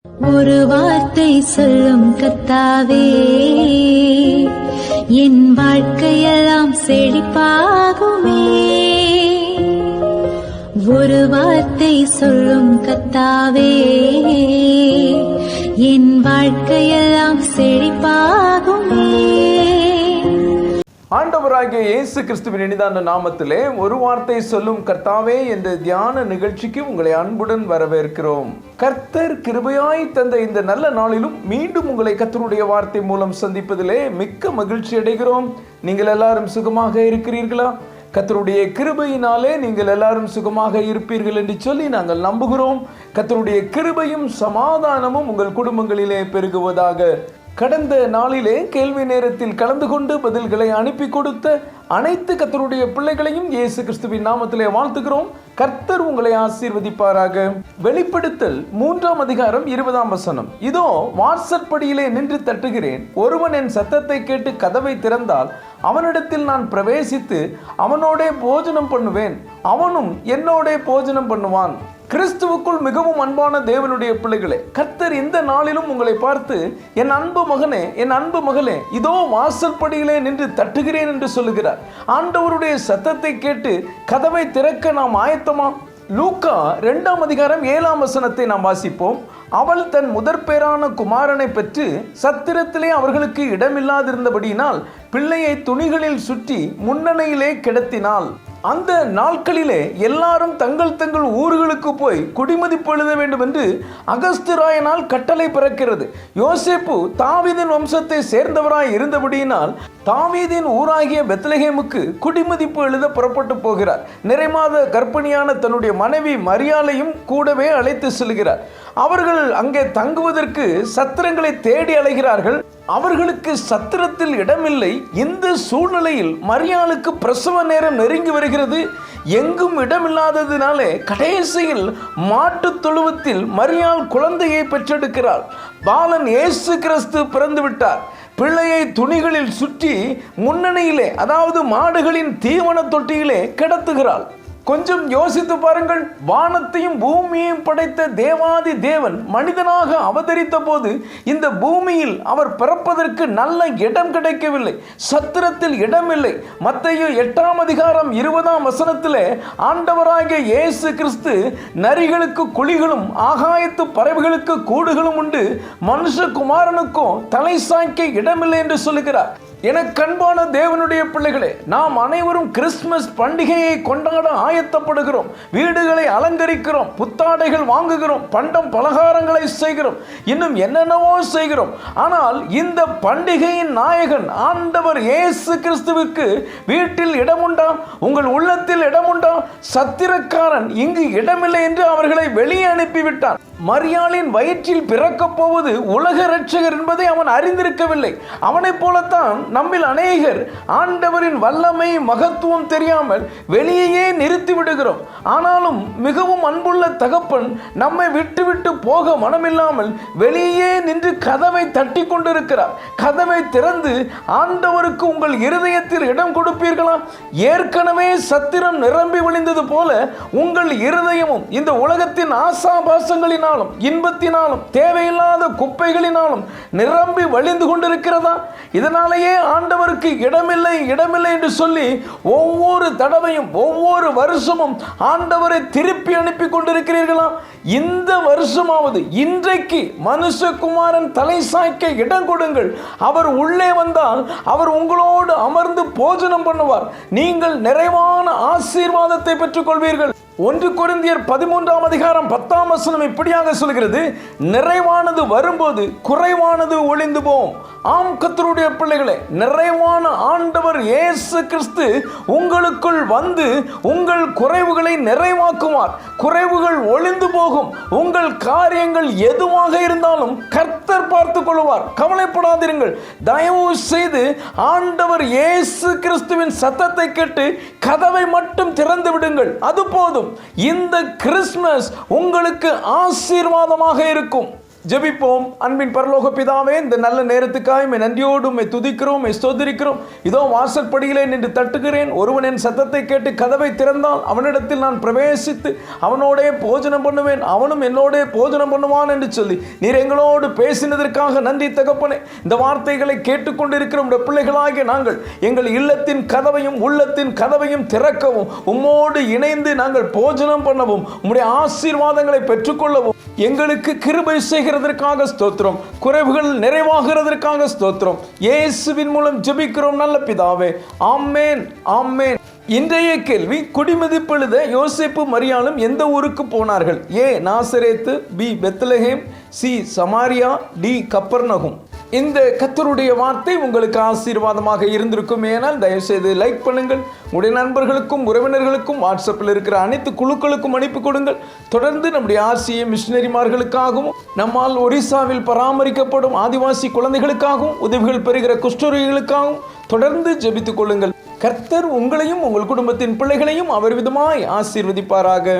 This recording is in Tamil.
ஒரு வார்த்தை சொல்லும் கர்த்தாவே, என் வாழ்க்கையெல்லாம் செழிப்பாகுமே. ஒரு வார்த்தை சொல்லும் கர்த்தாவே, என் வாழ்க்கையெல்லாம் செழிப்பாகுமே. ஆண்டவராகிய இயேசு கிறிஸ்துவின் இனிதான நாமத்திலே ஒரு வார்த்தை சொல்லும் கர்த்தாவே என்ற தியான நிகழ்ச்சிக்கு உங்களை அன்புடன் வரவேற்கிறோம். கர்த்தர் கிருபையாய் தந்த இந்த நல்ல நாளிலும் மீண்டும் உங்களை கர்த்தருடைய வார்த்தை மூலம் சந்திப்பதிலே மிக்க மகிழ்ச்சி அடைகிறோம். நீங்கள் எல்லாரும் சுகமாக இருக்கிறீர்களா? கர்த்தருடைய கிருபையினாலே நீங்கள் எல்லாரும் சுகமாக இருப்பீர்கள் என்று சொல்லி நாங்கள் நம்புகிறோம். கர்த்தருடைய கிருபையும் சமாதானமும் உங்கள் குடும்பங்களிலே பெருகுவதாக. கடந்த நாளிலே கேள்வி நேரத்தில் கலந்து கொண்டு பதில்களை அனுப்பி கொடுத்த அனைத்து கர்த்தருடைய பிள்ளைகளையும் இயேசு கிறிஸ்துவின் நாமத்திலே வாழ்த்துகிறோம். கர்த்தர் உங்களை ஆசீர்வதிப்பாராக. வெளிப்படுத்தல் 3ஆம் அதிகாரம் 20ஆம் வசனம். இதோ வாசற்படியிலே நின்று தட்டுகிறேன். ஒருவன் என் சத்தத்தை கேட்டு கதவை திறந்தால் அவனிடத்தில் நான் பிரவேசித்து அவனோடே போஜனம் பண்ணுவேன், அவனும் என்னோடே போஜனம் பண்ணுவான். கிறிஸ்துவுக்குள் மிகவும் அன்பான தேவனுடைய பிள்ளைகளே, கர்த்தர் இந்த நாளிலும் உங்களை பார்த்து என் அன்பு மகனே, என் அன்பு மகளே, இதோ வாசற்படியிலே நின்று தட்டுகிறேன் என்று சொல்லுகிறார். ஆண்டவருடைய சத்தத்தை கேட்டு கதவை திறக்க நாம் ஆயத்தமா? லூக்கா 2ஆம் அதிகாரம் 7ஆம் வசனத்தை நாம் வாசிப்போம். அவள் தன் முதற்பேரான குமாரனை பெற்று சத்திரத்திலே அவர்களுக்கு இடமில்லாதிருந்தபடியினால் பிள்ளையை துணிகளில் சுற்றி முன்னணையிலே கிடத்தினாள். அந்த நாட்களிலே எல்லாரும் தங்கள் தங்கள் ஊர்களுக்கு போய் குடிமதிப்பு எழுத வேண்டும் என்று அகஸ்திராயனால் கட்டளை பிறக்கிறது. யோசேப்பு தாவீதின் வம்சத்தை சேர்ந்தவராய் இருந்தபடியினால் தாவீதின் ஊராகிய பெத்லகேமுக்கு குடிமதிப்பு எழுத புறப்பட்டு போகிறார். நிறைமாத கர்ப்பிணியான தன்னுடைய மனைவி மரியாளையும் கூடவே அழைத்து செல்கிறார். அவர்கள் அங்கே தங்குவதற்கு சத்திரங்களை தேடி அலைகிறார்கள். அவர்களுக்கு சத்திரத்தில் இடமில்லை. இந்த சூழ்நிலையில் மரியாளுக்கு பிரசவ நேரம் நெருங்கி வருகிறது. எங்கும் இடமில்லாததினாலே கடைசியில் மாட்டு தொழுவத்தில் மரியாள் குழந்தையை பெற்றெடுக்கிறாள். பாலன் இயேசு கிறிஸ்து பிறந்து விட்டார். பிள்ளையை துணிகளில் சுற்றி முன்னணியிலே, அதாவது மாடுகளின் தீவன தொட்டியிலே கிடத்துகிறாள். கொஞ்சம் யோசித்து பாருங்கள். வானத்தையும் பூமியையும் படைத்த தேவாதி தேவன் மனிதனாக அவதரித்த போது இந்த பூமியில் அவர் பிறப்பதற்கு நல்ல இடம் கிடைக்கவில்லை. சத்திரத்தில் இடமில்லை. மத்தேயு 8ஆம் அதிகாரம் 20ஆம் வசனத்திலே ஆண்டவராகிய இயேசு கிறிஸ்து நரிகளுக்கு குழிகளும் ஆகாயத்து பறவைகளுக்கு கூடுகளும் உண்டு, மனுஷகுமாரனுக்கோ தலை சாய்க்க இடமில்லை என்று சொல்லுகிறார். எனக்கு அன்பான தேவனுடைய பிள்ளைகளே, நாம் அனைவரும் கிறிஸ்துமஸ் பண்டிகையை கொண்டாட ஆயத்தப்படுகிறோம். வீடுகளை அலங்கரிக்கிறோம், புத்தாடைகள் வாங்குகிறோம், பண்டம் பலகாரங்களை செய்கிறோம், இன்னும் என்னென்னவோ செய்கிறோம். ஆனால் இந்த பண்டிகையின் நாயகன் ஆண்டவர் இயேசு கிறிஸ்துவுக்கு வீட்டில் இடமுண்டா? உங்கள் உள்ளத்தில் இடமுண்டா? சத்திரக்காரன் இங்கு இடமில்லை என்று அவர்களை வெளியே அனுப்பிவிட்டான். மரியாளின் வயிற்றில் பிறக்கப் போவது உலக இரட்சகர் என்பதை அவன் அறிந்திருக்கவில்லை. அவனைப் போலத்தான் நம்மில் அநேகர் ஆண்டவரின் வல்லமை மகத்துவம் தெரியாமல் வெளியே நிறுத்தி விடுகிறோம். ஆனாலும் மிகவும் அன்புள்ள தகப்பன் நம்மை விட்டு போக மனமில்லாமல் வெளியே நின்று கதவை தட்டி கொண்டிருக்கிறார். கதவை திறந்து ஆண்டவருக்கு உங்கள் இருதயத்தில் இடம் கொடுப்பீர்களா? ஏற்கனவே சத்திரம் நிரம்பி வழிந்தது போல உங்கள் இருதயமும் இந்த உலகத்தின் ஆசாபாசங்களினாலும் இன்பத்தினாலும் தேவையில்லாத குப்பைகளினாலும் நிரம்பி வழிந்து கொண்டிருக்கிறதா? இதனாலேயே ஆண்டவருக்கு இடமில்லை இடமில்லை என்று சொல்லி ஒவ்வொரு தடவையும் ஒவ்வொரு வருஷமும் ஆண்டவரை திருப்பி அனுப்பி கொண்டிருக்கிறீர்களா? இந்த வருஷமாவது இன்றைக்கு மனுஷகுமாரன் தலை சாய்க்க இடம் கொடுங்கள். அவர் உள்ளே வந்தால் அவர் உங்களோடு அமர்ந்து போஜனம் பண்ணுவார். நீங்கள் நிறைவான ஆசீர்வாதத்தை பெற்றுக் கொள்வீர்கள். 1 கொரிந்தியர் 13ஆம் அதிகாரம் 10ஆம் வசனம் இப்படியாக சொல்கிறது, நிறைவானது வரும்போது குறைவானது ஒளிந்து போம். ஆம் கர்த்தருடைய பிள்ளைகளே, நிறைவான ஆண்டவர் இயேசு கிறிஸ்து உங்களுக்குள் வந்து உங்கள் குறைவுகளை நிறைவாக்குவார். குறைவுகள் ஒளிந்து போகும். உங்கள் காரியங்கள் எதுவாக இருந்தாலும் கர்த்தர் பார்த்துக் கொள்வார். கவலைப்படாதீர்கள். தயவு செய்து ஆண்டவர் இயேசு கிறிஸ்துவின் சத்தத்தை கேட்டு கதவை மட்டும் திறந்து விடுங்கள். அது போதும். இந்த கிறிஸ்துமஸ் உங்களுக்கு ஆசீர்வாதமாக இருக்கும். ஜெபிப்போம். அன்பின் பரலோக பிதாவே, இந்த நல்ல நேரத்துக்காய் நன்றியோடு உம்மை துதிக்கிறோம், ஸ்தோத்திரிக்கிறோம். இதோ வாசற்படியிலே நின்று தட்டுகிறேன். ஒருவன் என் சத்தத்தை கேட்டு கதவை திறந்தால் அவனிடத்தில் நான் பிரவேசித்து அவனோடே போஜனம் பண்ணுவேன், அவனும் என்னோடே போஜனம் பண்ணுவான் என்று சொல்லி நீர் எங்களோடு பேசினதற்காக நன்றி தகப்பனே. இந்த வார்த்தைகளை கேட்டுக்கொண்டிருக்கிற உடைய பிள்ளைகளாகிய நாங்கள் எங்கள் இல்லத்தின் கதவையும் உள்ளத்தின் கதவையும் திறக்கவும், உம்மோடு இணைந்து நாங்கள் போஜனம் பண்ணவும், உம்முடைய ஆசீர்வாதங்களை பெற்றுக்கொள்ளவும் எங்களுக்கு கிருபை செய்கிறதற்காக ஸ்தோத்திரம். குறைவுகள் நிறைவாகிறதற்காக ஸ்தோத்திரம். இயேசுவின் மூலம் ஜெபிக்கிறோம் நல்ல பிதாவே, ஆமென், ஆமென். இன்றைய கேள்வி, குடிமதிப்பெழுத யோசேப்பு மரியாளும் எந்த ஊருக்கு போனார்கள்? A Nazareth, B Bethlehem, C Samaria, D Capernaum. இந்த கர்த்தருடைய வார்த்தை உங்களுக்கு ஆசீர்வாதமாக இருந்திருக்கும். ஏனால் தயவுசெய்து லைக் பண்ணுங்கள், உடைய நண்பர்களுக்கும் உறவினர்களுக்கும் வாட்ஸ்அப்பில் இருக்கிற அனைத்து குழுக்களுக்கும் அனுப்பி கொடுங்கள். தொடர்ந்து நம்முடைய RCA மிஷினரிமார்களுக்காகவும் நம்மால் ஒரிசாவில் பராமரிக்கப்படும் ஆதிவாசி குழந்தைகளுக்காகவும் உதவிகள் பெறுகிற குஷ்டரோகிகளுக்காகவும் தொடர்ந்து ஜெபித்துக் கொள்ளுங்கள். கர்த்தர் உங்களையும் உங்கள் குடும்பத்தின் பிள்ளைகளையும் அவர் விதமாய் ஆசீர்வதிப்பாராக.